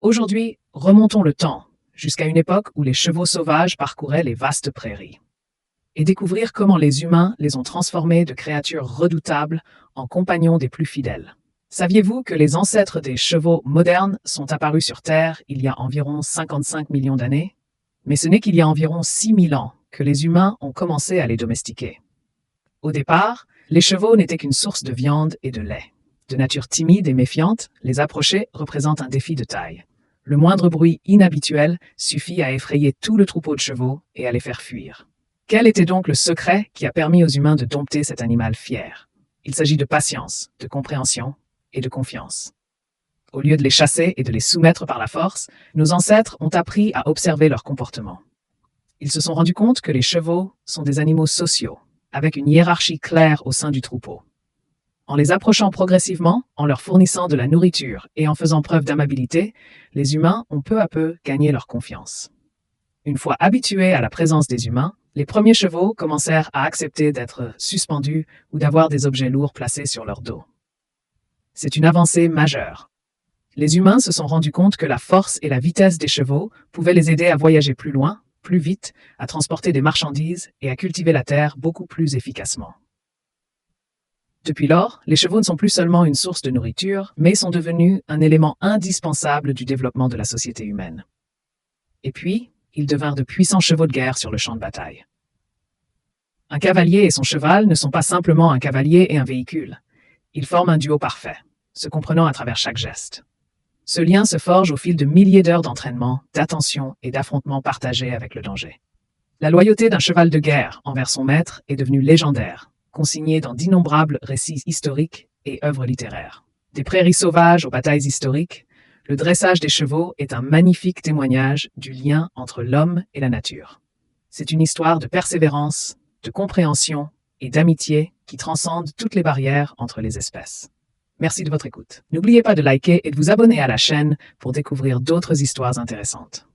Aujourd'hui, remontons le temps, jusqu'à une époque où les chevaux sauvages parcouraient les vastes prairies. Et découvrir comment les humains les ont transformés de créatures redoutables en compagnons des plus fidèles. Saviez-vous que les ancêtres des chevaux modernes sont apparus sur Terre il y a environ 55 millions d'années? Mais ce n'est qu'il y a environ 6000 ans que les humains ont commencé à les domestiquer. Au départ, les chevaux n'étaient qu'une source de viande et de lait. De nature timide et méfiante, les approcher représente un défi de taille. Le moindre bruit inhabituel suffit à effrayer tout le troupeau de chevaux et à les faire fuir. Quel était donc le secret qui a permis aux humains de dompter cet animal fier? Il s'agit de patience, de compréhension et de confiance. Au lieu de les chasser et de les soumettre par la force, nos ancêtres ont appris à observer leur comportement. Ils se sont rendus compte que les chevaux sont des animaux sociaux, avec une hiérarchie claire au sein du troupeau. En les approchant progressivement, en leur fournissant de la nourriture et en faisant preuve d'amabilité, les humains ont peu à peu gagné leur confiance. Une fois habitués à la présence des humains, les premiers chevaux commencèrent à accepter d'être suspendus ou d'avoir des objets lourds placés sur leur dos. C'est une avancée majeure. Les humains se sont rendus compte que la force et la vitesse des chevaux pouvaient les aider à voyager plus loin, plus vite, à transporter des marchandises et à cultiver la terre beaucoup plus efficacement. Depuis lors, les chevaux ne sont plus seulement une source de nourriture, mais sont devenus un élément indispensable du développement de la société humaine. Et puis, ils devinrent de puissants chevaux de guerre sur le champ de bataille. Un cavalier et son cheval ne sont pas simplement un cavalier et un véhicule. Ils forment un duo parfait, se comprenant à travers chaque geste. Ce lien se forge au fil de milliers d'heures d'entraînement, d'attention et d'affrontements partagés avec le danger. La loyauté d'un cheval de guerre envers son maître est devenue légendaire, consignée dans d'innombrables récits historiques et œuvres littéraires. Des prairies sauvages aux batailles historiques, le dressage des chevaux est un magnifique témoignage du lien entre l'homme et la nature. C'est une histoire de persévérance, de compréhension et d'amitié qui transcende toutes les barrières entre les espèces. Merci de votre écoute. N'oubliez pas de liker et de vous abonner à la chaîne pour découvrir d'autres histoires intéressantes.